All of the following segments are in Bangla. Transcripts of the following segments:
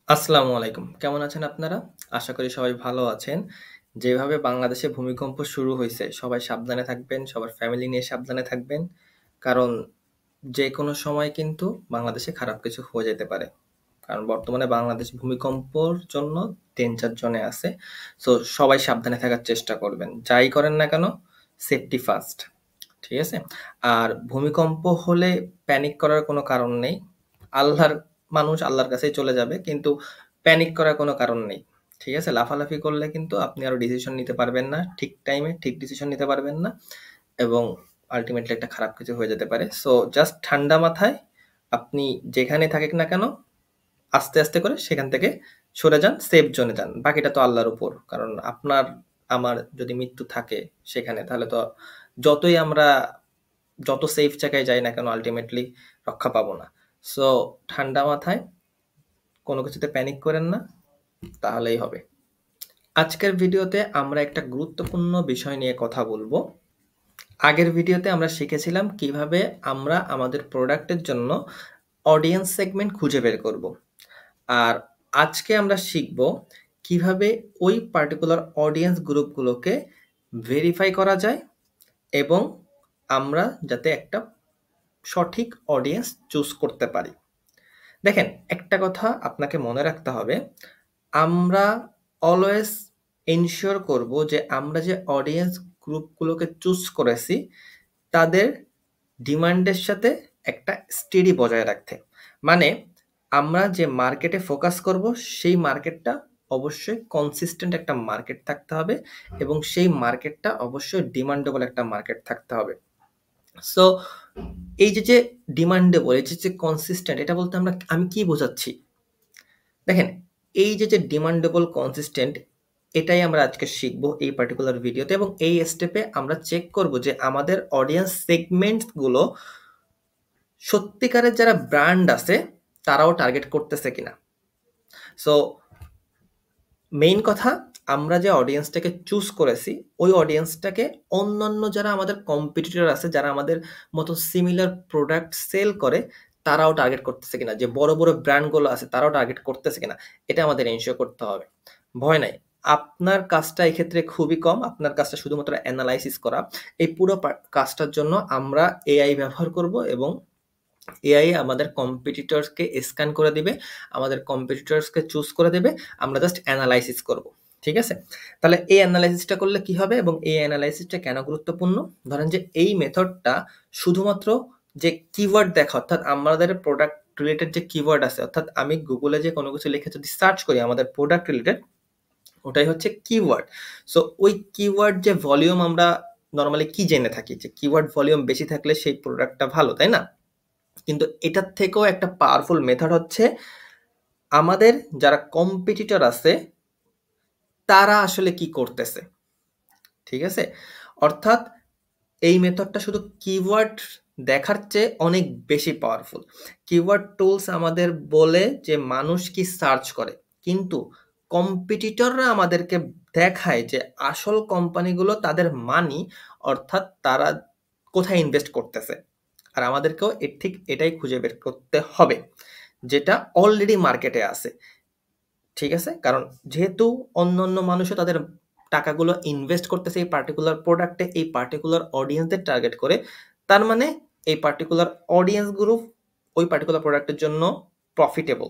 আসসালামু আলাইকুম। কেমন আছেন আপনারা? আশা করি সবাই ভালো আছেন। যেভাবে বাংলাদেশে ভূমিকম্প শুরু হইছে, সবাই সাবধানে থাকবেন, সবার ফ্যামিলি নিয়ে সাবধানে থাকবেন। কারণ যেকোনো সময় কিন্তু বাংলাদেশে খারাপ কিছু হয়ে যেতে পারে। কারণ বর্তমানে বাংলাদেশ ভূমিকম্পর জন্য ডেঞ্জার জোনে আছে। সো সবাই সাবধানে থাকার চেষ্টা করবেন। যাই করেন না কেন, সেফটি ফার্স্ট। ঠিক আছে? আর ভূমিকম্প হলে প্যানিক করার কোনো কারণ নেই। আল্লাহর মানুষ আল্লাহর কাছেই চলে যাবে। কিন্তু প্যানিক করার কোনো কারণ নেই। ঠিক আছে? লাফালাফি করলে কিন্তু আপনি আরো ডিসিশন নিতে পারবেন না। ঠিক টাইমে ঠিক ডিসিশন নিতে পারবেন না। এবং আল্টিমেটলি একটা খারাপ কিছু হয়ে যেতে পারে। সো জাস্ট ঠান্ডা মাথায় আপনি যেখানে থাকেন না কেন আস্তে, আস্তে করে সেখান থেকে সরে যান, সেফ জোনে যান। বাকিটা তো আল্লাহর উপর। কারণ আপনার আমার যদি মৃত্যু থাকে সেখানে তাহলে তো যতই আমরা যত সেফ জায়গায় যাই না কেন আল্টিমেটলি রক্ষা পাবো না। সো ঠান্ডা মাথায় কোনো কিছুতে প্যানিক করেন না, তাহলেই হবে। আজকের ভিডিওতে আমরা একটা গুরুত্বপূর্ণ বিষয় নিয়ে কথা বলবো। আগের ভিডিওতে আমরা শিখেছিলাম কিভাবে আমরা আমাদের প্রোডাক্টের জন্য অডিয়েন্স সেগমেন্ট খুঁজে বের করব। আর আজকে আমরা শিখব কিভাবে ওই পার্টিকুলার অডিয়েন্স গ্রুপগুলোকে ভেরিফাই করা যায় এবং আমরা যাতে একটা সঠিক অডিয়েন্স চুজ করতে পারি। দেখেন, একটা কথা আপনাকে মনে রাখতে হবে, আমরা অলওয়েজ এনশিওর করব যে আমরা যে অডিয়েন্স গ্রুপগুলোকে চুজ করেছি তাদের ডিমান্ডের সাথে একটা স্টেডি বজায় রাখতে। মানে আমরা যে মার্কেটে ফোকাস করব সেই মার্কেটটা অবশ্যই কনসিস্টেন্ট একটা মার্কেট থাকতে হবে এবং সেই মার্কেটটা অবশ্যই ডিমান্ডেবল একটা মার্কেট থাকতে হবে। সো এই যে ডিমান্ডেবল, এই যে কনসিস্টেন্ট, এটা বলতে আমি কি বোঝাচ্ছি? দেখেন, এই যে ডিমান্ডেবল কনসিস্টেন্ট, এটাই আমরা আজকে শিখবো এই পার্টিকুলার ভিডিওতে এবং এই স্টেপে আমরা চেক করব যে আমাদের অডিয়েন্স সেগমেন্টসগুলো সত্যিকারের যারা ব্র্যান্ড আছে তারাও টার্গেট করতেছে কিনা। সো মেইন কথা, আমরা যে অডিয়েন্সটাকে চুজ করেছি ওই অডিয়েন্সটাকে অন্যান্য যারা আমাদের কম্পিটিটর আছে, যারা আমাদের মতো সিমিলার প্রোডাক্ট সেল করে, তারাও টার্গেট করতেছে কিনা, যে বড় বড় ব্র্যান্ডগুলো আছে তারাও টার্গেট করতেছে কিনা, এটা আমাদের এনশিওর করতে হবে। ভয় নাই, আপনার কাজটা এক্ষেত্রে খুবই কম। আপনার কাজটা শুধুমাত্র অ্যানালাইসিস করা। এই পুরো কাজটার জন্য আমরা এআই ব্যবহার করব এবং এআই আমাদের কম্পিটিটরসকে স্ক্যান করে দিবে, আমাদের কম্পিটিটরসকে চুজ করে দেবে, আমরা জাস্ট অ্যানালাইসিস করব। ঠিক আছে? তাহলে এই অ্যানালাইসিসটা করলে কি হবে এবং এই অ্যানালাইসিসটা কেন গুরুত্বপূর্ণ? ধরেন যে এই মেথডটা শুধুমাত্র যে কিওয়ার্ড দেখা, অর্থাৎ আমাদের প্রোডাক্ট রিলেটেড যে কিওয়ার্ড আছে, অর্থাৎ আমি গুগলে যে কোনো কিছু লিখে যদি সার্চ করি আমাদের প্রোডাক্ট রিলেটেড, ওটাই হচ্ছে কিওয়ার্ড। সো ওই কিওয়ার্ড যে ভলিউম, আমরা নর্মালি কি জেনে থাকি যে কিওয়ার্ড ভলিউম বেশি থাকলে সেই প্রোডাক্টটা ভালো, তাই না? কিন্তু এটার থেকেও একটা পাওয়ারফুল মেথড হচ্ছে আমাদের যারা কম্পিটিটর আছে তারা আসলে কি করতেছে। ঠিক আছে? অর্থাৎ এই মেথডটা শুধু কিওয়ার্ড দেখার চেয়ে অনেক বেশি পাওয়ারফুল। কিওয়ার্ড টুলস আমাদের বলে যে মানুষ কি সার্চ করে, কিন্তু কম্পিটিটররা আমাদেরকে দেখায় যে আসল কোম্পানিগুলো তাদের মানি, অর্থাৎ তারা কোথায় ইনভেস্ট করতেছে। আর আমাদেরকেও ঠিক এটাই খুঁজে বের করতে হবে যেটা অলরেডি মার্কেটে আছে। ঠিক আছে? কারণ যেহেতু অন্যান্য মানুষও তাদের টাকাগুলো ইনভেস্ট করতেছে এই পার্টিকুলার প্রোডাক্টে, এই পার্টিকুলার অডিয়েন্সদের টার্গেট করে, তার মানে এই পার্টিকুলার অডিয়েন্স গ্রুপ ওই পার্টিকুলার প্রোডাক্টের জন্য প্রফিটেবল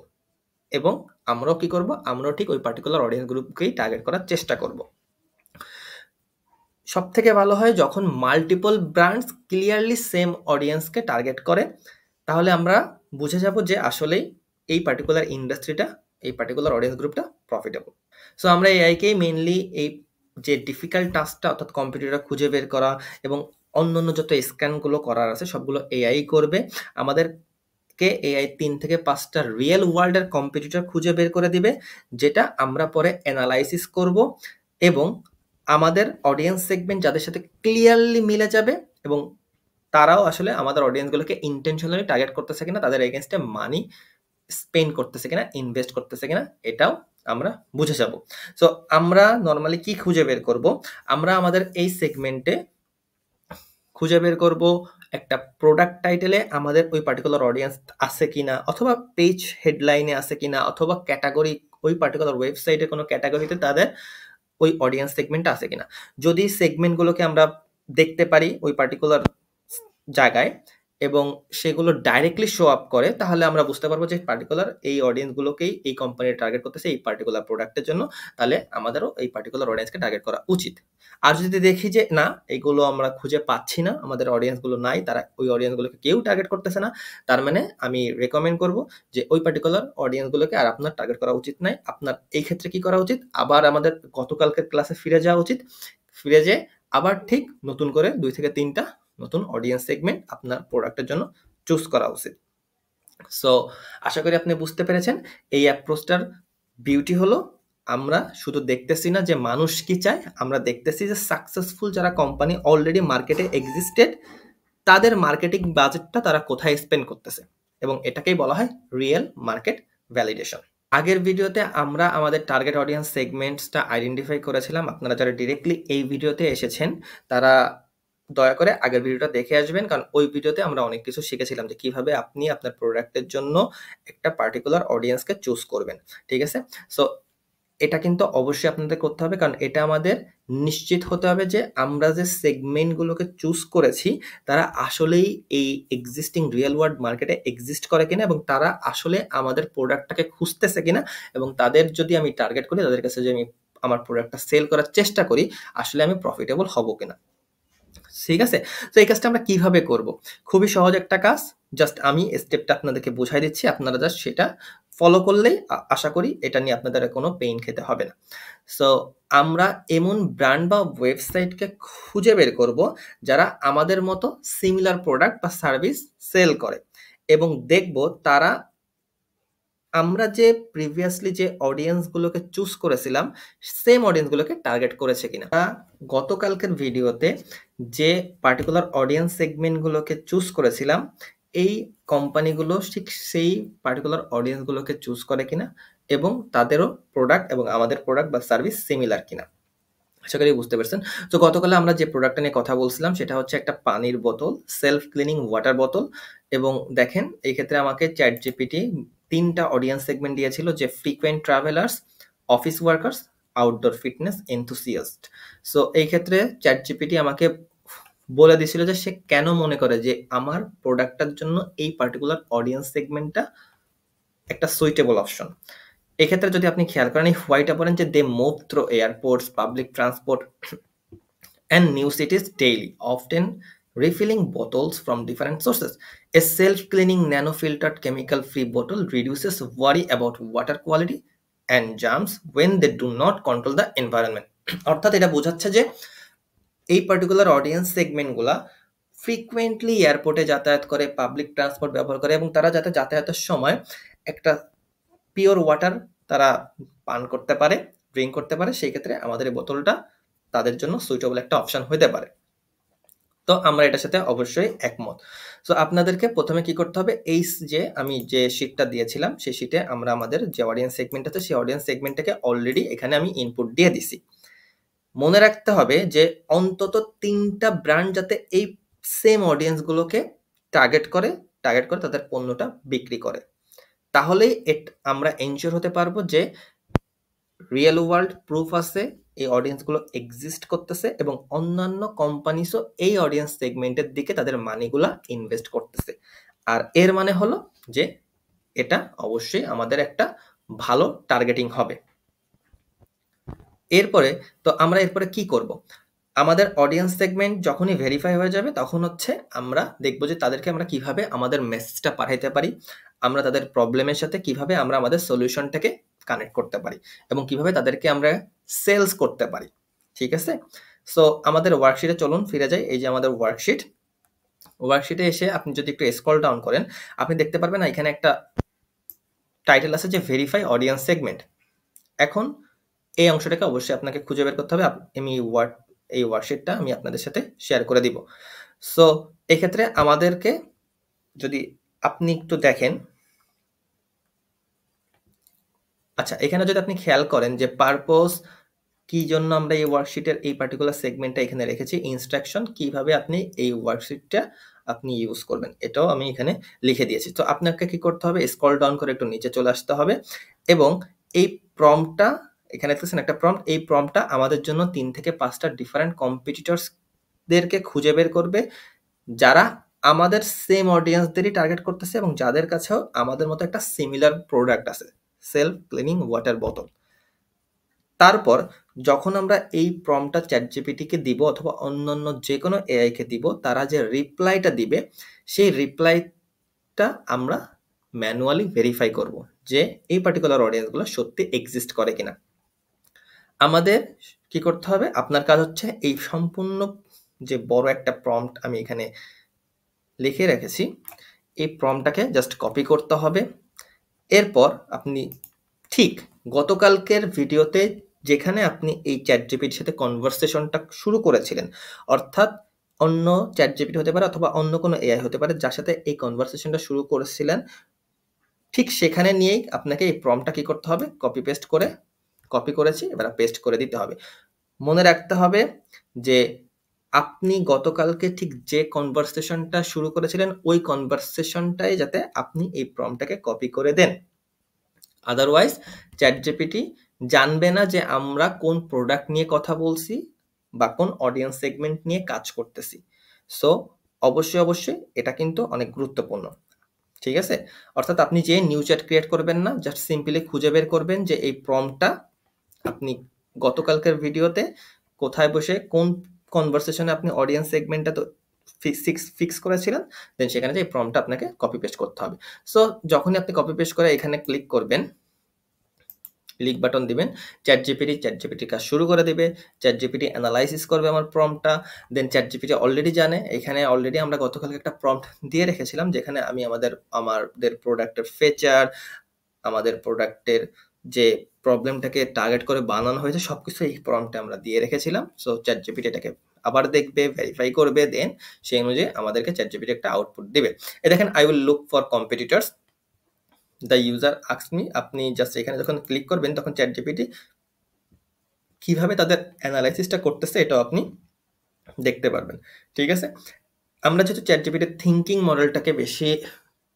এবং আমরাও কি করব? আমরাও ঠিক ওই পার্টিকুলার অডিয়েন্স গ্রুপকেই টার্গেট করার চেষ্টা করব। সবথেকে ভালো হয় যখন মাল্টিপল ব্র্যান্ডস ক্লিয়ারলি সেম অডিয়েন্সকে টার্গেট করে, তাহলে আমরা বুঝে যাব যে আসলেই এই পার্টিকুলার ইন্ডাস্ট্রিটা, এই পার্টিকুলার অডিয়েন্স গ্রুপটা প্রফিটেবল। সো আমরা এআইকেই মেইনলি এই যে ডিফিকাল্ট টাস্কটা, অর্থাৎ কম্পিটিটর খুঁজে বের করা এবং অন্যান্য যত স্ক্যানগুলো করার আছে সবগুলো এআই করবে। আমাদেরকে এআই 3 থেকে 5টা রিয়েল ওয়ার্ল্ডের কম্পিটিটর খুঁজে বের করে দিবে, যেটা আমরা পরে অ্যানালাইসিস করব এবং আমাদের অডিয়েন্স সেগমেন্ট যাদের সাথে ক্লিয়ারলি মিলে যাবে এবং তারাও আসলে আমাদের অডিয়েন্সগুলোকে ইন্টেনশনালি টার্গেট করতেছে কিনা, তাদের এগেনস্টে মানি স্পেন্ড করতেছে কিনা, ইনভেস্ট করতেছে কিনা, এটাও আমরা বুঝে যাব। সো আমরা নর্মালি কি খুঁজে বের করব? আমরা আমাদের এই সেগমেন্টে খুঁজে বের করব একটা প্রোডাক্ট টাইটেলে আমাদের ওই পার্টিকুলার অডিয়েন্স আছে কিনা, অথবা পেজ হেডলাইনে আছে কিনা, অথবা ক্যাটাগরি ওই পার্টিকুলার ওয়েবসাইটে কোনো ক্যাটাগরিতে তাদের ওই অডিয়েন্স সেগমেন্টটা আছে কিনা। যদি সেগমেন্টগুলোকে আমরা দেখতে পারি ওই পার্টিকুলার জায়গায় এবং সেগুলো ডাইরেক্টলি শো আপ করে, তাহলে আমরা বুঝতে পারবো যে পার্টিকুলার এই অডিয়েন্সগুলোকেই এই কোম্পানি টার্গেট করতেছে এই পার্টিকুলার প্রোডাক্টের জন্য, তাহলে আমাদেরও এই পার্টিকুলার অডিয়েন্সকে টার্গেট করা উচিত। আর যদি দেখি যে না, এগুলো আমরা খুঁজে পাচ্ছি না, আমাদের অডিয়েন্সগুলো নাই, তারা ওই অডিয়েন্সগুলোকে কেউ টার্গেট করতেছে না, তার মানে আমি রেকমেন্ড করব যে ওই পার্টিকুলার অডিয়েন্সগুলোকে আর আপনার টার্গেট করা উচিত নাই। আপনার এই ক্ষেত্রে কি করা উচিত, আবার আমাদের গতকালকের ক্লাসে ফিরে যাওয়া উচিত, ফিরে যেয়ে আবার ঠিক নতুন করে 2 থেকে 3টা নতুন অডিয়েন্স সেগমেন্ট আপনার প্রোডাক্টের জন্য চুজ করা উচিত। সো আশা করি আপনি বুঝতে পেরেছেন এই অ্যাপ্রোচটার বিউটি হলো আমরা শুধু দেখতেছি না যে মানুষ কি চায়, আমরা দেখতেছি যে সাকসেসফুল যারা কোম্পানি অলরেডি মার্কেটে এক্সিস্টেড তাদের মার্কেটিং বাজেটটা তারা কোথায় স্পেন্ড করতেছে, এবং এটাকেই বলা হয় রিয়েল মার্কেট ভ্যালিডেশন। আগের ভিডিওতে আমরা আমাদের টার্গেট অডিয়েন্স সেগমেন্টসটা আইডেন্টিফাই করেছিলাম। আপনারা যারা ডিরেক্টলি এই ভিডিওতে এসেছেন তারা দয়া করে আগের ভিডিওটা দেখে আসবেন, কারণ ওই ভিডিওতে আমরা অনেক কিছু শিখেছিলাম যে কিভাবে আপনি আপনার প্রোডাক্টের জন্য একটা পার্টিকুলার অডিয়েন্সকে চুজ করবেন। ঠিক আছে, সো এটা কিন্তু অবশ্যই আপনাদের করতে হবে, কারণ এটা আমাদের নিশ্চিত হতে হবে যে আমরা যে সেগমেন্টগুলোকে চুজ করেছি তারা আসলেই এই এক্সিস্টিং রিয়েল ওয়ার্ল্ড মার্কেটে এক্সিস্ট করে কিনা, এবং তারা আসলে আমাদের প্রোডাক্টটাকে খুঁজতেছে কিনা, এবং তাদের যদি আমি টার্গেট করি, তাদের কাছে যদি আমি আমার প্রোডাক্টটা সেল করার চেষ্টা করি, আসলে আমি প্রফিটেবল হব কিনা। ঠিক আছে, তো এই কাজটা আমরা কিভাবে করব? খুবই সহজ একটা কাজ, জাস্ট আমি স্টেপটা আপনাদেরকে বুঝাই দিচ্ছি, আপনারা জাস্ট সেটা ফলো করলেই আশা করি এটা নিয়ে আপনাদের কোনো পেইন খেতে হবে না। সো আমরা এমন ব্র্যান্ড বা ওয়েবসাইটকে খুঁজে বের করব যারা আমাদের মতো সিমিলার প্রোডাক্ট বা সার্ভিস সেল করে, এবং দেখব তারা আমরা যে প্রিভিয়াসলি যে অডিয়েন্সগুলোকে চুজ করেছিলাম সেম অডিয়েন্সগুলোকে টার্গেট করেছে কিনা। গতকালকের ভিডিওতে যে পার্টিকুলার অডিয়েন্স সেগমেন্টগুলোকে চুজ করেছিলাম এই কোম্পানিগুলো ঠিক সেই পার্টিকুলার অডিয়েন্সগুলোকে চুজ করে কিনা, এবং তাদেরও প্রোডাক্ট এবং আমাদের প্রোডাক্ট বা সার্ভিস সিমিলার কিনা। আশা করি বুঝতে পারছেন। তো গতকালে আমরা যে প্রোডাক্টটা নিয়ে কথা বলছিলাম সেটা হচ্ছে একটা পানির বোতল, সেলফ ক্লিনিং ওয়াটার বোতল। এবং দেখেন এই ক্ষেত্রে আমাকে চ্যাট জিপিটি 3টা অডিয়েন্স সেগমেন্ট দিয়েছিল, যে frequent travellers, office workers, outdoor fitness enthusiast. So এই ক্ষেত্রে চ্যাট জিপিটি আমাকে বলে দিয়েছিল যে সে কেন মনে করে যে আমার প্রোডাক্টটার জন্য এই পার্টিকুলার অডিয়েন্স সেগমেন্টটা একটা সুইটেবল অপশন। এক্ষেত্রে যদি আপনি খেয়াল করেন এই হোয়াইটটা পড়েন যে they move through airports, public transport and new cities daily, often refilling bottles from different sources. A self-cleaning nano-filtered chemical-free bottle reduces worry about water quality and germs when they do not control the environment. অর্থাৎ এটা বোঝাচ্ছে যে এই পার্টিকুলার অডিয়েন্স সেগমেন্টগুলা ফ্রিকুয়েন্টলি এয়ারপোর্টে যাতায়াত করে, পাবলিক ট্রান্সপোর্ট ব্যবহার করে, এবং তারা যাতে যাতায়াতের সময় একটা পিওর ওয়াটার তারা পান করতে পারে, ড্রিঙ্ক করতে পারে, সেই ক্ষেত্রে আমাদের এই বোতলটা তাদের জন্য সুইটেবল একটা অপশন হতে পারে। তো আমরা এটার সাথে অবশ্যই একমত। সো আপনাদেরকে প্রথমে কি করতে হবে, এই যে আমি যে শীটটা দিয়েছিলাম সেই শীটে আমরা আমাদের যে অডিয়েন্স সেগমেন্ট আছে সেই অডিয়েন্স সেগমেন্টটাকে অলরেডি এখানে আমি ইনপুট দিয়ে দিছি। মনে রাখতে হবে যে অন্তত 3টা ব্র্যান্ড যাতে এই সেম অডিয়েন্সগুলোকে টার্গেট করে তাদের পণ্যটা বিক্রি করে, তাহলেই আমরা এনশিওর হতে পারবো যে রিয়েল ওয়ার্ল্ড প্রুফ আছে এই অডিয়েন্সগুলো এক্সিস্ট করতেছে, এবং অন্যান্য কোম্পানিসও এই অডিয়েন্স সেগমেন্টের দিকে তাদের মানিগুলা ইনভেস্ট করতেছে। আর এর মানে হলো যে এটা অবশ্যই আমাদের একটা ভালো টার্গেটিং হবে। এরপরে এরপরে কি করব, আমাদের অডিয়েন্স সেগমেন্ট যখনই ভেরিফাই হয়ে যাবে তখন হচ্ছে আমরা দেখব যে তাদেরকে আমরা কিভাবে আমাদের মেসেজটা পাঠাইতে পারি, আমরা তাদের প্রবলেমের সাথে কিভাবে আমরা আমাদের সলিউশনটাকে কানেক্ট করতে পারি, এবং কিভাবে তাদেরকে আমরা সেলস করতে পারি। ঠিক আছে, সো আমাদের ওয়ার্কশিটে চলুন ফিরে যাই। এই যে আমাদের ওয়ার্কশিটে এসে আপনি যদি একটু স্ক্রল ডাউন করেন আপনি দেখতে পারবেন এখানে একটা টাইটেল আছে যে ভেরিফাই অডিয়েন্স সেগমেন্ট। এখন এই অংশটাকে অবশ্যই আপনাকে খুঁজে বের করতে হবে। আমি এই ওয়ার্কশিটটা আমি আপনাদের সাথে শেয়ার করে দিব। সো এক্ষেত্রে আমাদেরকে যদি আপনি একটু দেখেন, আচ্ছা এখানে যদি আপনি খেয়াল করেন যে পারপোজ কি জন্য আমরা এই ওয়ার্কশিটের এই পার্টিকুলার সেগমেন্টটা এখানে রেখেছি, ইনস্ট্রাকশন কিভাবে আপনি এই ওয়ার্কশিটটা আপনি ইউজ করবেন, এটাও আমি এখানে লিখে দিয়েছি। তো আপনাকে কি করতে হবে, স্ক্রল ডাউন করে একটু নিচে চলে আসতে হবে এবং এই প্রম্পটটা এখানে দেখতেছেন একটা প্রম্পট, এই প্রম্পটটা আমাদের জন্য 3 থেকে 5টা ডিফারেন্ট কম্পিটিটরসদেরকে খুঁজে বের করবে যারা আমাদের সেম অডিয়েন্সদেরই টার্গেট করতেছে এবং যাদের কাছেও আমাদের মতো একটা সিমিলার প্রোডাক্ট আছে, সেলফ ক্লিনিং ওয়াটার বোতল। তারপর যখন আমরা এই প্রম্পটটা চ্যাটজিপিটিকে দিব অথবা অন্যান্য যে কোনো এআইকে দিব, তারা যে রিপ্লাইটা দিবে সেই রিপ্লাইটা আমরা ম্যানুয়ালি ভেরিফাই করব যে এই পার্টিকুলার অডিয়েন্সগুলো সত্যি এক্সিস্ট করে কিনা। আমাদের কি করতে হবে, আপনার কাজ হচ্ছে এই সম্পূর্ণ যে বড় একটা প্রম্পট আমি এখানে লিখে রেখেছি, এই প্রম্পটটাকে জাস্ট কপি করতে হবে। এরপর আপনি ঠিক গতকালকের ভিডিওতে যেখানে আপনি এই চ্যাটজিপিটির সাথে কনভারসেশনটা শুরু করেছিলেন, অর্থাৎ অন্য চ্যাটজিপিটি হতে পারে অথবা অন্য কোনো এআই হতে পারে যার সাথে এই কনভারসেশনটা শুরু করেছিলেন, ঠিক সেখানে নিয়েই আপনাকে এই প্রম্পটটা কি করতে হবে, কপি পেস্ট করে, কপি করেছি এবার পেস্ট করে দিতে হবে। মনে রাখতে হবে যে আপনি গতকালকে ঠিক যে কনভারসেশনটা শুরু করেছিলেন ওই কনভারসেশনটাই যাতে আপনি এই প্রম্পটটাকে কপি করে দেন। আদারওয়াইজ চ্যাটজিপিটি জানবে না যে আমরা কোন প্রোডাক্ট নিয়ে কথা বলছি বা কোন অডিয়েন্স সেগমেন্ট নিয়ে কাজ করতেছি। সো অবশ্যই এটা কিন্তু অনেক গুরুত্বপূর্ণ, ঠিক আছে? অর্থাৎ আপনি যে নিউ চ্যাট ক্রিয়েট করবেন না, জাস্ট সিম্পলি খুঁজে বের করবেন যে এই প্রম্পটটা আপনি গতকালকের ভিডিওতে কোথায় বসে কোন কনভারসেশনে আপনি অডিয়েন্স সেগমেন্টটা তো ফিক্স করেছিলেন, দেন সেখানে যে এই প্রম্পটটা আপনাকে কপি পেস্ট করতে হবে। সো যখনই আপনি কপি পেস্ট করে এখানে ক্লিক করবেন, লিক বাটন দিবেন, চ্যাটজিপিটি কাজ শুরু করে দিবে। চ্যাটজিপিটি অ্যানালাইসিস করবে আমার প্রম্পটটা, দেন চ্যাটজিপিটি অলরেডি জানে, এখানে অলরেডি আমরা গতকালকে একটা প্রম্পট দিয়ে রেখেছিলাম যেখানে আমি আমাদের প্রোডাক্টের ফিচার, আমাদের প্রোডাক্টের যে প্রবলেমটাকে টার্গেট করে বানানো হয়েছে সবকিছু এই প্রম্পটে আমরা দিয়ে রেখেছিলাম। সো চ্যাটজিপিটি এটাকে আবার দেখবে, ভেরিফাই করবে, দেন সেই অনুযায়ী আমাদেরকে চ্যাটজিপিটি একটা আউটপুট দিবে। দেখেন, I will look for competitors, the user ask me. আপনি জাস্ট এখানে যখন ক্লিক করবেন তখন চ্যাটজিপিটি কিভাবে তাদের অ্যানালাইসিসটা করতেছে এটাও আপনি দেখতে পারবেন, ঠিক আছে? আমরা যেহেতু চ্যাটজিপিটির থিঙ্কিং মডেলটাকে বেশি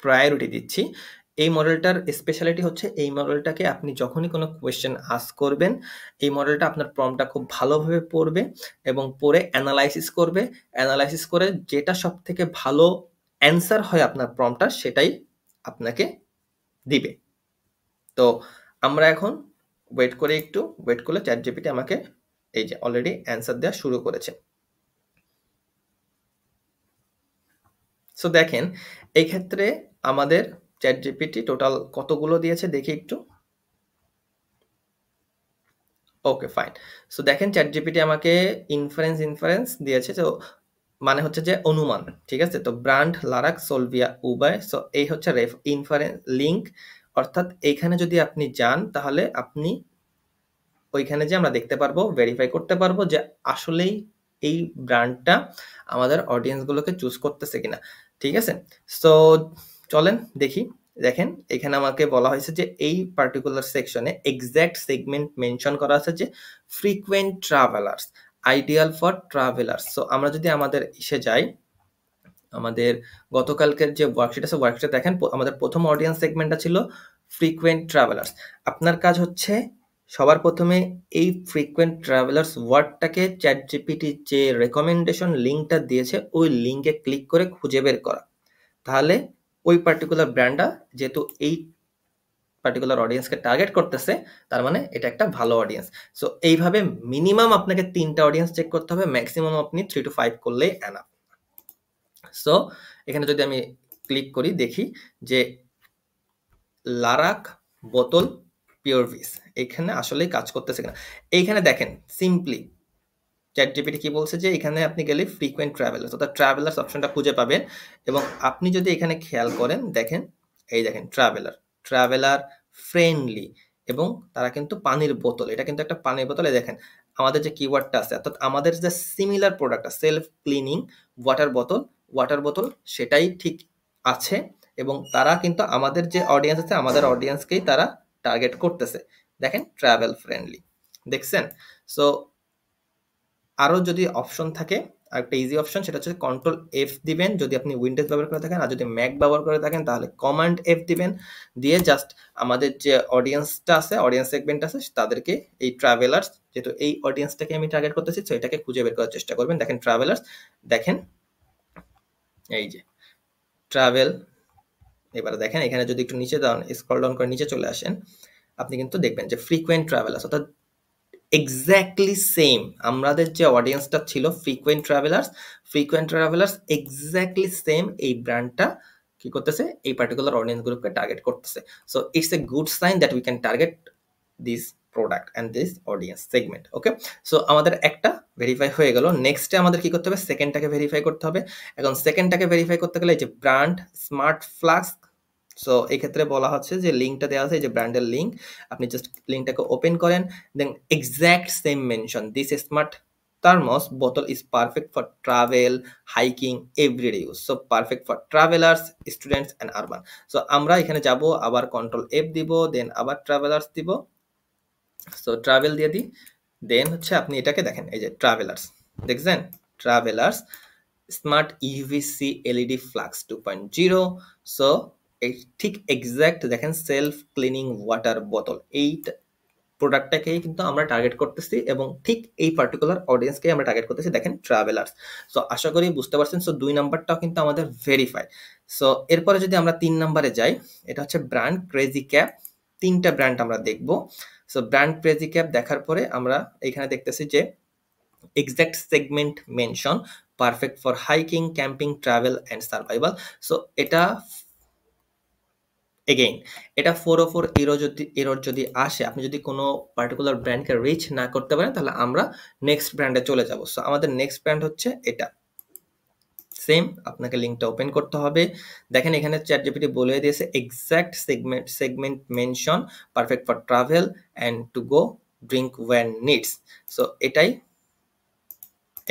প্রায়োরিটি দিচ্ছি, এই মডেলটার স্পেশালিটি হচ্ছে এই মডেলটাকে আপনি যখনই কোনো কোয়েশ্চেন আস্ক করবেন, এই মডেলটা আপনার প্রম্পটটা খুব ভালোভাবে পড়বে এবং পড়ে অ্যানালাইসিস করবে, অ্যানালাইসিস করে যেটা সব থেকে ভালো অ্যান্সার হয় আপনার প্রম্পটটা সেটাই আপনাকে দিবে। তো আমরা এখন ওয়েট করলে চ্যাটজিপিটি আমাকে এই যে অলরেডি অ্যান্সার দেওয়া শুরু করেছে। সো দেখেন, এই ক্ষেত্রে আমাদের চ্যাটজিপিটি টোটাল কতগুলো দিয়েছে দেখি একটু। ওকে, ফাইন। সো দেখেন, চ্যাটজিপিটি আমাকে ইনফারেন্স দিয়েছে, তো মানে হচ্ছে যে অনুমান, ঠিক আছে? তো ব্র্যান্ড, লারাক, সোলভিয়া, উবাই, সো এই হচ্ছে ইনফারেন্স লিঙ্ক, অর্থাৎ এইখানে যদি আপনি যান তাহলে আপনি ওইখানে যে আমরা দেখতে পারবো, ভেরিফাই করতে পারবো যে আসলেই এই ব্র্যান্ডটা আমাদের অডিয়েন্সগুলোকে চুজ করতেছে কিনা, ঠিক আছে? সো চলেন দেখি। দেখেন, এখানে আমাকে বলা হয়েছে যে এই পার্টিকুলার সেকশনে এক্স্যাক্ট সেগমেন্ট মেনশন করা আছে যে frequent travellers, ideal for travellers. So আমরা যদি আমাদের ইসে যাই, আমাদের গতকালকের যে ওয়ার্কশিট আছে, ওয়ার্কশিটে দেখেন আমাদের প্রথম অডিয়েন্স সেগমেন্টটা ছিল ফ্রিকুয়েন্ট ট্রাভেলার্স। আপনার কাজ হচ্ছে সবার প্রথমে এই ফ্রিকুয়েন্ট ট্রাভেলার্স ওয়ার্ডটাকে চ্যাটজিপিটি যে রেকমেন্ডেশন লিঙ্কটা দিয়েছে ওই লিঙ্কে ক্লিক করে খুঁজে বের করা। তাহলে ওই পার্টিকুলার ব্র্যান্ডটা যেহেতু এই পার্টিকুলার অডিয়েন্সকে টার্গেট করতেছে, তার মানে এটা একটা ভালো অডিয়েন্স। সো এইভাবে মিনিমাম আপনাকে 3টা অডিয়েন্স চেক করতে হবে, ম্যাক্সিমাম আপনি 3 to 5 করলেই এনাফ। সো এখানে যদি আমি ক্লিক করি, দেখি যে লারাক বোতল পিওরভিস এখানে আসলেই কাজ করতেছে কিনা। এইখানে দেখেন সিম্পলি চ্যাটজিপিটি কি বলছে যে এখানে আপনি গেলে ফ্রিকুয়েন্ট ট্রাভেলার্স অর্থাৎ ট্রাভেলার্স অপশনটা খুঁজে পাবেন, এবং আপনি যদি এখানে খেয়াল করেন, দেখেন এই দেখেন ট্রাভেলার ফ্রেন্ডলি, এবং তারা কিন্তু পানির বোতল, এটা কিন্তু একটা পানির বোতল। এই দেখেন আমাদের যে কিওয়ার্ডটা আছে, অর্থাৎ আমাদের যে similar product self cleaning water বোতল সেটাই ঠিক আছে, এবং তারা কিন্তু আমাদের যে অডিয়েন্স আছে আমাদের অডিয়েন্সকেই তারা টার্গেট করতেছে। দেখেন ট্রাভেল ফ্রেন্ডলি, দেখছেন? সো আরও যদি অপশন থাকে আরেকটা ইজি অপশন, সেটা হচ্ছে কন্ট্রোল এফ দিবেন যদি আপনি উইন্ডোজ ব্যবহার করে থাকেন, আর যদি ম্যাক ব্যবহার করে থাকেন তাহলে কমান্ড এফ দিবেন, দিয়ে জাস্ট আমাদের যে অডিয়েন্সটা আছে, অডিয়েন্স সেগমেন্ট আছে, তাদেরকে এই ট্রাভেলার্স, যেহেতু এই অডিয়েন্সটাকে আমি টার্গেট করতেছি, তো এটাকে খুঁজে বের করার চেষ্টা করবেন। দেখেন ট্রাভেলার্স, দেখেন এই যে ট্রাভেল, এবার দেখেন এখানে যদি একটু নিচে যান, স্ক্রল ডাউন করে নিচে চলে আসেন, আপনি কিন্তু দেখবেন যে ফ্রিকোয়েন্ট ট্রাভেলার্স, অর্থাৎ এক্স্যাক্টলি সেম আমাদের যে অডিয়েন্সটা ছিল ফ্রিকোয়েন্ট ট্রাভেলার্স এক্স্যাক্টলি সেম এই ব্র্যান্ডটা কি করতেছে, এই পার্টিকুলার অডিয়েন্স গ্রুপকে টার্গেট করতেছে। So it's a good sign that we can target this product and this audience segment. Okay, so আমাদের একটা ভেরিফাই হয়ে গেল। নেক্সটে আমাদের কি করতে হবে, সেকেন্ডটাকে ভেরিফাই করতে হবে। এখন সেকেন্ডটাকে ভেরিফাই করতে গেলে এই যে ব্র্যান্ড স্মার্ট ফ্লাস্ক, সো এই ক্ষেত্রে বলা হচ্ছে যে লিঙ্কটা দেওয়া আছে, এই যে ব্র্যান্ডের লিঙ্ক, আপনি জাস্ট লিঙ্কটাকে ওপেন করেন, then exact same mention, this smart thermos bottle is perfect for travel, hiking, everyday use. So perfect for travelers, students and urban. So আমরা এখানে যাব, আবার কন্ট্রোল এফ দিব, দেন আবার ট্রাভেলার্স দিব। সো ট্রাভেল দিয়ে দিই, দেন হচ্ছে আপনি এটাকে দেখেন, এই যে ট্রাভেলার্স, দেখছেন travellers smart UVC LED flux 2.0। So এই ঠিক এক্সাক্ট দেখেন সেলফ ক্লিনিং ওয়াটার বোতল, এই প্রোডাক্টটাকেই কিন্তু আমরা টার্গেট করতেছি, এবং ঠিক এই পার্টিকুলার অডিয়েন্সকে আমরা টার্গেট করতেছি, দেখেন ট্রাভেলার্স। সো আশা করি বুঝতে পারছেন। সো 2 নাম্বারটাও কিন্তু আমাদের ভেরিফাই। সো এরপরে যদি আমরা 3 নাম্বারে যাই, এটা হচ্ছে ব্র্যান্ড ক্রেজি ক্যাপ, 3টা ব্র্যান্ড আমরা দেখব। সো ব্র্যান্ড ক্রেজি ক্যাপ দেখার পরে আমরা এখানে দেখতেছি যে exact segment mention, perfect for hiking, camping, travel and survival. So এটা এগেইন এটা 404 এরর যদি আসে, আপনি যদি কোনো পার্টিকুলার ব্র্যান্ডকে রিচ না করতে পারেন, তাহলে আমরা নেক্সট ব্র্যান্ডে চলে যাব। সো আমাদের নেক্সট ব্র্যান্ড হচ্ছে এটা, সেম আপনাকে লিঙ্কটা ওপেন করতে হবে। দেখেন এখানে চ্যাটজিপিটি বলে দিয়েছে exact segment mention, perfect for travel and to go, drinkware needs. So এটাই,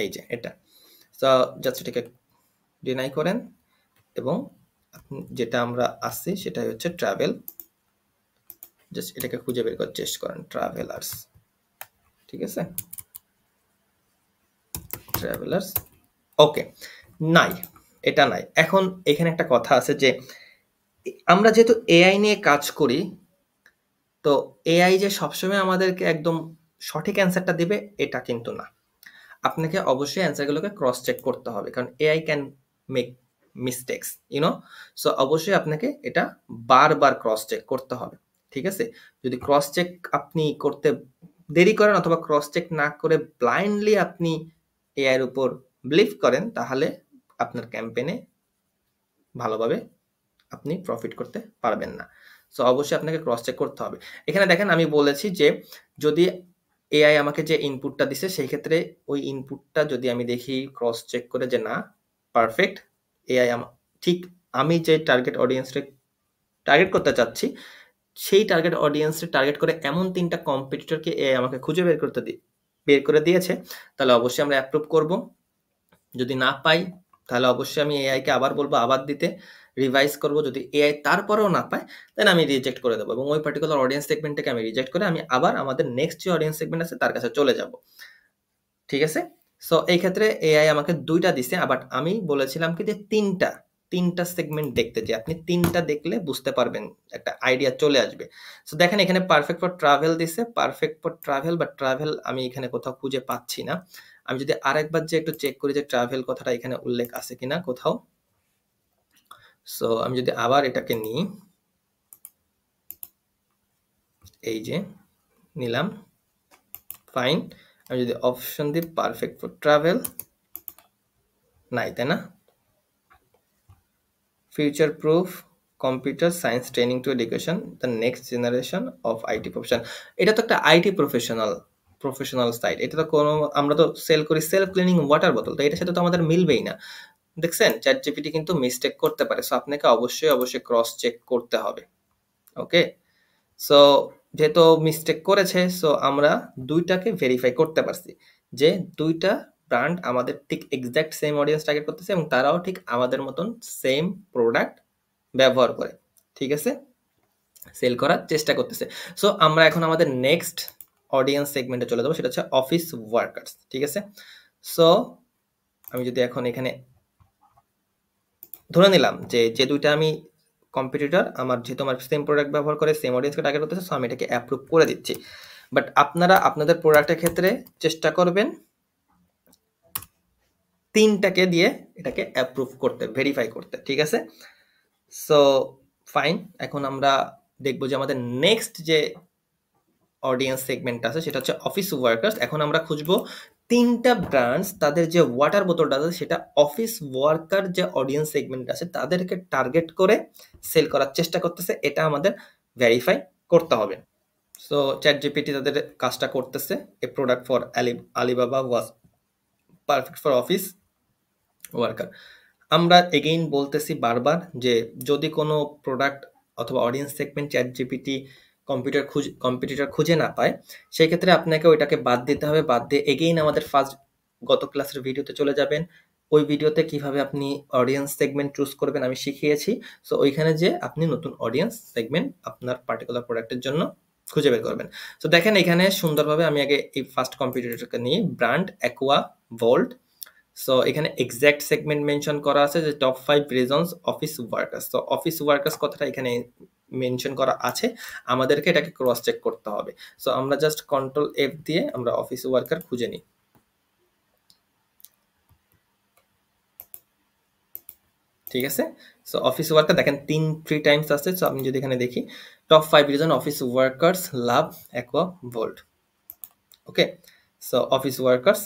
এই যে এটা। সো জাস্ট এটাকে ডিনাই করেন, এবং যেটা আমরা আসছি সেটাই হচ্ছে ট্রাভেল, জাস্ট এটাকে খুঁজে বের করার চেষ্টা করেন, ট্রাভেলার্স, ঠিক আছে, ট্রাভেলার্স। ওকে, নাই, এটা নাই। এখন এখানে একটা কথা আছে যে আমরা যেহেতু এআই নিয়ে কাজ করি, তো এআই যে সবসময় আমাদেরকে একদম সঠিক অ্যান্সারটা দিবে এটা কিন্তু না। আপনাকে অবশ্যই অ্যান্সারগুলোকে ক্রস চেক করতে হবে, কারণ AI can make mistakes, you know. So অবশ্যই আপনাকে এটা বারবার ক্রস চেক করতে হবে, ঠিক আছে। যদি ক্রস চেক আপনি করতে দেরি করেন, অথবা ক্রস চেক না করে ব্লাইন্ডলি আপনি এআই এর উপর বিলিভ করেন, তাহলে আপনার ক্যাম্পেইনে ভালোভাবে আপনি প্রফিট করতে পারবেন না। সো অবশ্যই আপনাকে ক্রস চেক করতে হবে। এখানে দেখেন আমি বলেছি যে যদি এআই আমাকে যে ইনপুটটা দিছে, সেই ক্ষেত্রে ওই ইনপুটটা যদি আমি দেখি ক্রস চেক করে যে না পারফেক্ট, এআই ঠিক আমি যে টার্গেট অডিয়েন্সটা টার্গেট করতে চাচ্ছি, সেই টার্গেট অডিয়েন্সে টার্গেট করে এমন 3টা কম্পিটিটরকে এআই আমাকে খুঁজে বের করে দিয়েছে, তাহলে অবশ্যই আমরা অ্যাপ্রুভ করব। যদি না পাই, তাহলে অবশ্যই আমি এআইকে আবার বলবো আবার দিতে, রিভাইজ করব। যদি এআই তারপরেও না পায়, দেন আমি রিজেক্ট করে দেবো, এবং ওই পার্টিকুলার অডিয়েন্স সেগমেন্টটাকে আমি রিজেক্ট করে আমি আবার আমাদের নেক্সট যে অডিয়েন্স সেগমেন্ট আছে তার কাছে চলে যাব, ঠিক আছে। সো এই ক্ষেত্রে এআই আমাকে 2টা দিছে, বাট আমি বলেছিলাম কি যে 3টা সেগমেন্ট দেখতে, যে আপনি 3টা দেখলে বুঝতে পারবেন, একটা আইডিয়া চলে আসবে। সো দেখেন এখানে পারফেক্ট ফর ট্রাভেল দিছে, perfect for travel, but travel আমি এখানে কোথাও খুঁজে পাচ্ছি না। আমি যদি আরেকবার যে একটু চেক করি যে ট্রাভেল কথাটা এখানে উল্লেখ আছে কিনা কোথাও। সো আমি যদি আবার এটাকে নিই, এই যে নিলাম, ফাইন। আমি যদি অপশন দিই পারফেক্ট ফর ট্রাভেল, নাই, তাই না। Future proof computer science training two education, the next generation of IT profession. এটা তো একটা আইটি প্রফেশনাল সাইট, এটা তো কোনো, আমরা তো সেল করি সেলফ ক্লিনিং ওয়াটার বোতল, তো এটার সাথে তো আমাদের মিলবেই না। দেখছেন চ্যাটজিপিটি কিন্তু মিস্টেক করতে পারে, সো আপনাকে অবশ্যই ক্রস চেক করতে হবে। ওকে, সো যেহেতু মিস্টেক করেছে, সো আমরা 2টাকে ভেরিফাই করতে পারছি যে 2টা ব্র্যান্ড আমাদের ঠিক এক্সাক্ট সেম অডিয়েন্স টার্গেট করতেছে, এবং তারাও ঠিক আমাদের মতন সেম প্রোডাক্ট ব্যবহার করে, ঠিক আছে, সেল করার চেষ্টা করতেছে। সো আমরা এখন আমাদের নেক্সট অডিয়েন্স সেগমেন্টে চলে যাবো, সেটা হচ্ছে অফিস ওয়ার্কার্স, ঠিক আছে। সো আমি যদি এখন এখানে ধরে নিলাম যে দুইটা আমি কম্পিটিটর আমার যেহেতু আমার সেম প্রোডাক্ট ব্যবহার করে সেম অডিয়েন্সকে টার্গেট করতেছে, সো আমি এটাকে অ্যাপ্রুভ করে দিচ্ছি। বাট আপনারা আপনাদের প্রোডাক্টের ক্ষেত্রে চেষ্টা করবেন 3টাকে দিয়ে এটাকে অ্যাপ্রুভ করতে, ভেরিফাই করতে, ঠিক আছে? সো ফাইন, এখন আমরা দেখবো যে আমাদের নেক্সট যে অডিয়েন্স সেগমেন্ট আছে সেটা হচ্ছে অফিস ওয়ার্কার্স। এখন আমরা খুঁজবো 3টা ব্র্যান্ডস তাদের যে ওয়াটার বোতলটা আছে সেটা অফিস ওয়ার্কার যে অডিয়েন্স সেগমেন্ট আছে তাদেরকে টার্গেট করে সেল করার চেষ্টা করতেছে, এটা আমাদের ভেরিফাই করতে হবে। সো ChatGPT তাদের কাজটা করতেছে। A product for Alibaba was perfect for office worker. আমরা এগেইন বলতেছি বারবার যে যদি কোনো প্রোডাক্ট অথবা অডিয়েন্স সেগমেন্ট ChatGPT কম্পিটিটর খুঁজে না পায়, সেই ক্ষেত্রে আপনাকে ওইটাকে বাদ দিতে হবে। বাদ দিয়ে এগেইন আমাদের গত ক্লাসের ভিডিওতে চলে যাবেন। ওই ভিডিওতে কিভাবে আপনি অডিয়েন্স সেগমেন্ট চুজ করবেন আমি শিখিয়েছি। সো ওইখানে যে আপনি নতুন অডিয়েন্স সেগমেন্ট আপনার পার্টিকুলার প্রোডাক্টের জন্য খুঁজে বের করবেন। তো দেখেন এখানে সুন্দরভাবে আমি আগে এই ফার্স্ট কম্পিটিটরকে নিয়ে ব্র্যান্ড অ্যাকোয়া ভোল্ট। সো এখানে এক্সাক্ট সেগমেন্ট মেনশন করা আছে যে টপ 5 রিজনস অফিস ওয়ার্কার্স। তো অফিস ওয়ার্কার্স কথাটা এখানে মেনশন করা আছে, আমাদেরকে এটাকে ক্রস চেক করতে হবে। সো আমরা জাস্ট কন্ট্রোল F দিয়ে আমরা অফিস ওয়ার্কার খুঁজে নিই। ঠিক আছে, সো অফিস ওয়ার্কার দেখেন 3 টাইমস আছে। সো আমি যদি এখানে দেখি top 5 reason office workers love Aqua Volt. Okay, so office workers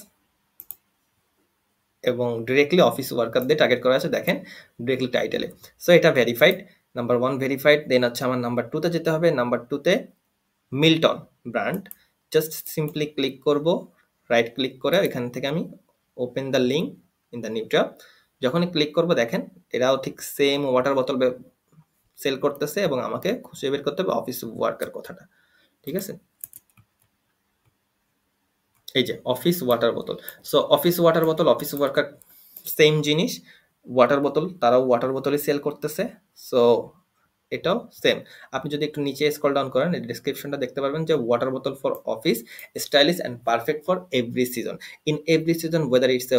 এবং ডিরেক্টলি অফিস ওয়ার্কারদের টার্গেট করা আছে, দেখেন ডিরেক্টলি টাইটেলে। সো এটা ভেরিফাইড, নাম্বার 1 ভেরিফাইড। দেন হচ্ছে আমার নাম্বার 2তে যেতে হবে। নাম্বার 2তে Milton brand, just simply click করব, রাইট ক্লিক করে এখান থেকে আমি open the link in the new tab. যখনই ক্লিক করব দেখেন এরাও ঠিক সেম ওয়াটার বোতল সেল করতেছে এবং আমাকে খুঁজে বের করতে হবে অফিস ওয়ার্কার কথাটা। ঠিক আছে, এই যে অফিস ওয়াটার বোতল। সো অফিস ওয়াটার বোতল অফিস ওয়ার্কার সেম জিনিস, ওয়াটার বোতল তারাও ওয়াটার বোতলই সেল করতেছে। সো এটাও সেম। আপনি যদি একটু নিচে স্ক্রল ডাউন করেন ডেসক্রিপশনটা দেখতে পারবেন যে ওয়াটার বোতল for office, stylish and perfect for every season, in every season whether it's a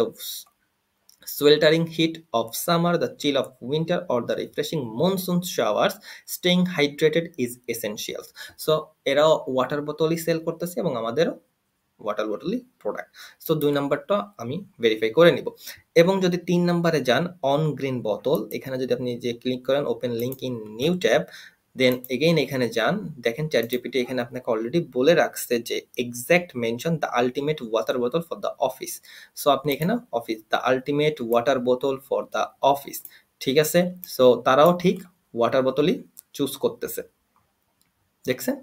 sweltering heat of summer, the chill of winter, or the refreshing monsoon showers, staying hydrated is essential. So এরাও ওয়াটার বোতলই সেল করতেছে এবং আমাদেরও ওয়াটার বোতলই প্রোডাক্ট। সো 2 নাম্বারটা আমি ভেরিফাই করে নিব। এবং যদি 3 নাম্বারে যান অন গ্রিন বোতল, এখানে যদি আপনি যে ক্লিক করেন open link in new tab, then again এখানে যান, দেখেন ChatGPT এখানে আপনাকে অলরেডি বলে রাখছে যে exact mention the ultimate water বোতল ফর দ্য অফিস। সো আপনি এখানে অফিস দ্য আলটিমেট ওয়াটার বোতল ফর দ্য অফিস, ঠিক আছে? সো তারাও ঠিক ওয়াটার বোতলই চুজ করতেছে, দেখছেন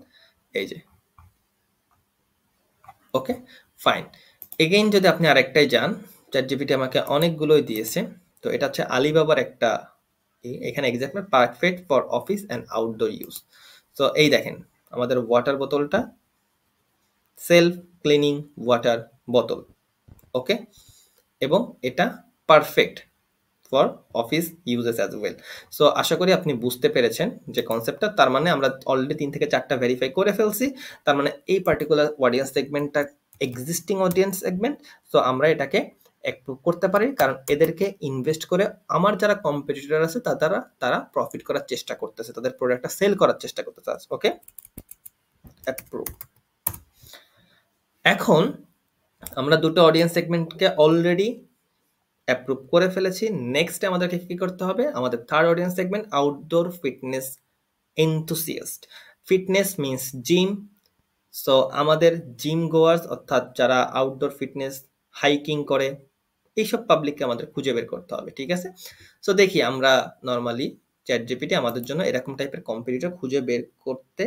এই যে। ওকে ফাইন, এগেইন যদি আপনি আরেকটাই যান, ChatGPT আমাকে অনেকগুলোই দিয়েছে। তো এটা হচ্ছে আলিবাবার একটা, এখানে exact perfect for office and outdoor use. তো এই দেখেন আমাদের ওয়াটার বোতলটা সেলফ ক্লিনিং ওয়াটার বোতল, ওকে, এবং এটা perfect for office uses as well. So আশা করি আপনি বুঝতে পেরেছেন যে কনসেপ্টটা। তার মানে আমরা অলরেডি 3 থেকে 4টা ভেরিফাই করে ফেলছি। তার মানে এই পার্টিকুলার অডিয়েন্স সেগমেন্টটা এক্সিস্টিং অডিয়েন্স সেগমেন্ট। সো আমরা এটাকে অ্যাপ্রুভ করতে পারি, কারণ এদেরকে ইনভেস্ট করে আমার যারা কম্পিটিটর আছে তারা প্রফিট করার চেষ্টা করতেছে, তাদের প্রোডাক্টটা সেল করার চেষ্টা করতেছে। ওকে, অ্যাপ্রুভ। এখন আমরা দুটো অডিয়েন্স সেগমেন্টকে অলরেডি অ্যাপ্রুভ করে ফেলেছি। নেক্সট আমাদেরকে কি করতে হবে? আমাদের third audience segment outdoor fitness enthusiast. Fitness means gym. So আমাদের জিম গোয়ার্স অর্থাৎ যারা আউটডোর ফিটনেস হাইকিং করে এইসব পাবলিককে আমাদের খুঁজে বের করতে হবে, ঠিক আছে? সো দেখি আমরা নর্মালি ChatGPT আমাদের জন্য এরকম টাইপের কম্পিটিটর খুঁজে বের করতে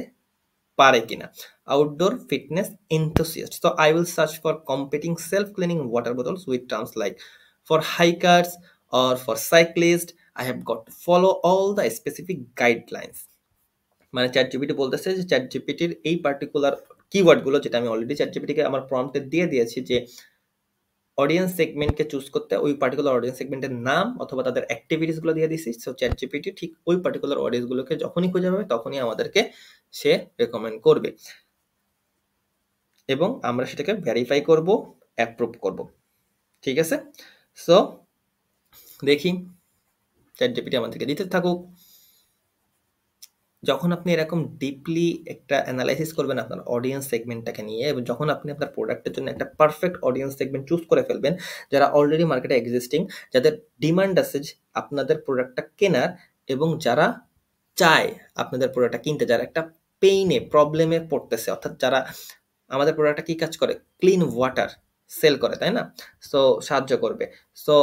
পারে কিনা। Outdoor fitness enthusiast. So I will search for competing self-cleaning water bottles with terms like for hikers or for cyclists. I have got to follow all the specific guidelines. মানে ChatGPT বলতেছে যে ChatGPTর এই পার্টিকুলার কিওয়ার্ডগুলো, যেটা আমি অলরেডি ChatGPTকে আমার প্রম্পটে দিয়ে দিয়েছি যে অডিয়েন্স সেগমেন্টকে চুজ করতে, ওই পার্টিকুলার অডিয়েন্স সেগমেন্টের নাম অথবা তাদের অ্যাক্টিভিটিসগুলো দিয়ে দিছি। সো ChatGPT ঠিক ওই পার্টিকুলার অডিয়েন্সগুলোকে যখনই খুঁজে পাবে তখনই আমাদেরকে সে রেকমেন্ড করবে এবং আমরা সেটাকে ভেরিফাই করব, অ্যাপ্রুভ করব, ঠিক আছে? সো দেখি ChatGPT আমাদেরকে দিতে থাকুক। যখন আপনি এরকম ডিপলি একটা অ্যানালাইসিস করবেন আপনার অডিয়েন্স সেগমেন্টটাকে নিয়ে, এবং যখন আপনি আপনার প্রোডাক্টের জন্য একটা পারফেক্ট অডিয়েন্স সেগমেন্ট চুজ করে ফেলবেন, যারা অলরেডি মার্কেটে এক্সিস্টিং, যাদের ডিমান্ড আছে আপনাদের প্রোডাক্টটা কেনার, এবং যারা চায় আপনাদের প্রোডাক্টটা কিনতে, যারা একটা পেইনে প্রবলেমে পড়তেছে, অর্থাৎ যারা আমাদের প্রোডাক্টটা কি কাজ করে, ক্লিন ওয়াটার সেল করে, তাই না? সো সাহায্য করবে। সো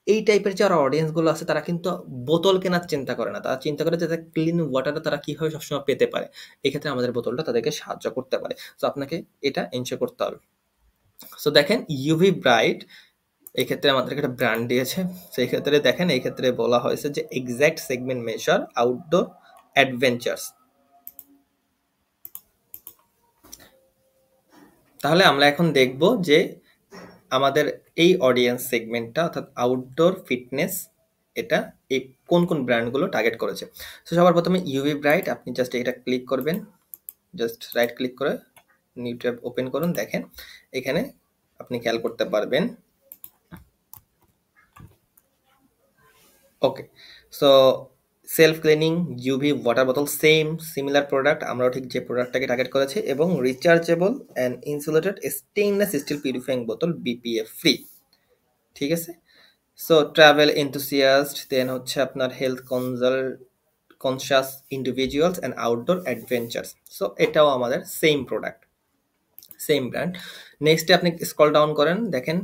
এই টাইপের যারা অডিয়েন্সগুলো আছে তারা কিন্তু বোতল কেনার চিন্তা করে না, তারা চিন্তা করে যে ক্লিন ওয়াটারটা তারা কীভাবে সবসময় পেতে পারে। এক্ষেত্রে আমাদের বোতলটা তাদেরকে সাহায্য করতে পারে। সো আপনাকে এটা এনশিওর করতে হবে। সো দেখেন ইউভি ব্রাইট এক্ষেত্রে আমাদেরকে একটা ব্র্যান্ড দিয়েছে। সেই ক্ষেত্রে দেখেন এই ক্ষেত্রে বলা হয়েছে যে exact segment measure outdoor adventures. তাহলে আমরা এখন দেখব যে আমাদের এই অডিয়েন্স সেগমেন্টটা অর্থাৎ আউটডোর ফিটনেস, এটা এই কোন কোন ব্র্যান্ডগুলো টার্গেট করেছে। তো সবার প্রথমে ইউভি ব্রাইট, আপনি জাস্ট এটা ক্লিক করবেন, জাস্ট রাইট ক্লিক করে নিউ ট্যাব ওপেন করুন। দেখেন এখানে আপনি খেয়াল করতে পারবেন। Okay, so self cleaning UV water বোতল, সেম সিমিলার প্রোডাক্ট, আমরাও ঠিক যে প্রোডাক্টটাকে টার্গেট করেছি, এবং rechargeable and insulated stainless steel purifying বোতল, বিপিএফ ফ্রি। ঠিক আছে। সো ট্রাভেল এনথুসিয়াস্ট, দেন হচ্ছে আপনার health conscious individuals and outdoor adventures. So এটাও আমাদের সেম প্রোডাক্ট, সেম ব্র্যান্ড। নেক্সটে আপনি স্ক্রল ডাউন করেন, দেখেন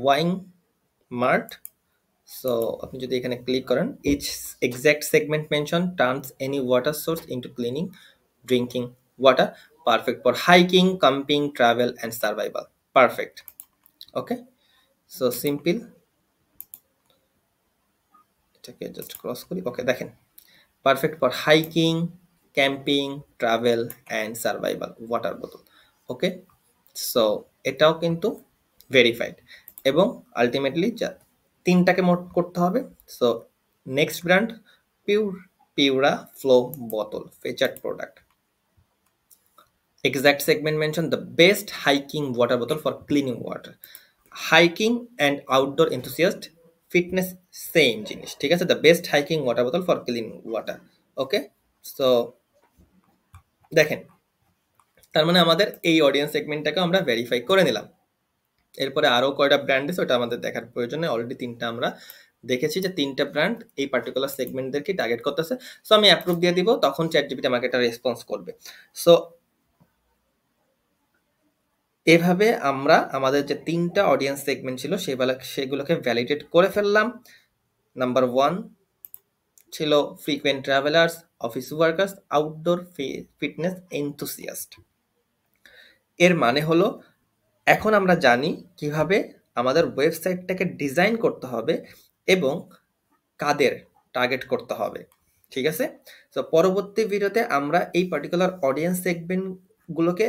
ওয়াইন মার্ট। সো আপনি যদি এখানে ক্লিক করেন, each exact segment mention turns any water source into cleaning drinking water, perfect for hiking, camping, travel and survival, perfect. Okay, so simple, এটাকে জাস্ট ক্রস করি। ওকে, দেখেন perfect for hiking, camping, travel and survival water বোতল। ওকে, সো এটাও কিন্তু ভেরিফাইড, এবং আলটিমেটলি যা তিনটাকে মোট করতে হবে। সো নেক্সট ব্র্যান্ড পিউরা ফ্লো বোতল, featured product, exact segment mentioned the best hiking water bottle for cleaning water, hiking and outdoor enthusiast fitness, same জিনিস, ঠিক আছে, the best hiking water bottle for clean water. Okay, so দেখেন তার মানে আমাদের এই অডিয়েন্স সেগমেন্টটাকে আমরা ভেরিফাই করে নিলাম। এরপরে আরও কয়টা ব্র্যান্ড আছে ওটা আমাদের দেখার প্রয়োজন নেই, অলরেডি তিনটা আমরা দেখেছি যে তিনটা ব্র্যান্ড এই পার্টিকুলার সেগমেন্টদেরকে টার্গেট করতেছে। সো আমি অ্যাপ্রুভ দিয়ে দিব, তখন চ্যাটজিপিটি আমাকে একটা রেসপন্স করবে। সো এভাবে আমরা আমাদের যে তিনটা অডিয়েন্স সেগমেন্ট ছিল সেগুলোকে ভ্যালিডেট করে ফেললাম। নাম্বার 1 ছিল frequent travellers, office workers, outdoor fitness enthusiast. এর মানে হলো এখন আমরা জানি কিভাবে আমাদের ওয়েবসাইটটাকে ডিজাইন করতে হবে এবং কাদের টার্গেট করতে হবে। ঠিক আছে, তো পরবর্তী ভিডিওতে আমরা এই পার্টিকুলার অডিয়েন্স সেগমেন্টগুলোকে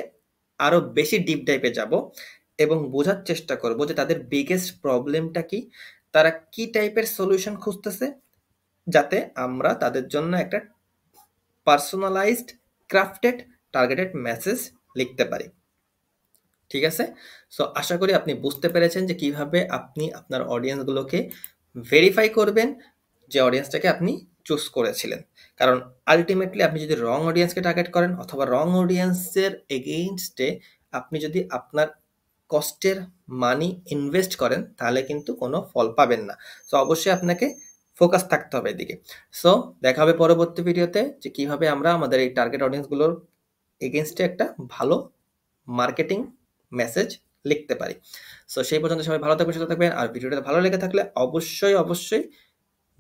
আরও বেশি ডিপ ডাইভে যাব এবং বোঝার চেষ্টা করব যে তাদের বিগেস্ট প্রবলেমটা কি, তারা কি টাইপের সলিউশন খুঁজতেছে, যাতে আমরা তাদের জন্য একটা পার্সোনালাইজড ক্রাফটেড টার্গেটেড মেসেজ লিখতে পারি। ঠিক আছে, সো আশা করি আপনি বুঝতে পেরেছেন যে কিভাবে আপনি আপনার অডিয়েন্সগুলোকে ভেরিফাই করবেন যে অডিয়েন্সটাকে আপনি চুজ করেছিলেন। কারণ আলটিমেটলি আপনি যদি রং অডিয়েন্সকে টার্গেট করেন অথবা রং অডিয়েন্সের এগেইনস্টে আপনি যদি আপনার কষ্টের মানি ইনভেস্ট করেন তাহলে কিন্তু কোনো ফল পাবেন না। সো অবশ্যই আপনাকে ফোকাস থাকতে হবে এদিকে। সো দেখা হবে পরবর্তী ভিডিওতে যে কিভাবে আমরা আমাদের এই টার্গেট অডিয়েন্সগুলোর এগেইনস্টে একটা ভালো মার্কেটিং মেসেজ লিখতে পারি। সো সেই পর্যন্ত সবাই ভালো থাকবেন, সুস্থ থাকবেন। আর ভিডিওটা ভালো লেগে থাকলে অবশ্যই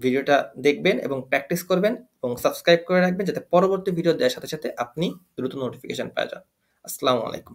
ভিডিওটা দেখবেন এবং প্র্যাকটিস করবেন এবং সাবস্ক্রাইব করে রাখবেন যাতে পরবর্তী ভিডিও দেওয়ার সাথে সাথে আপনি দ্রুত নোটিফিকেশন পেয়ে যান। আসসালামু আলাইকুম।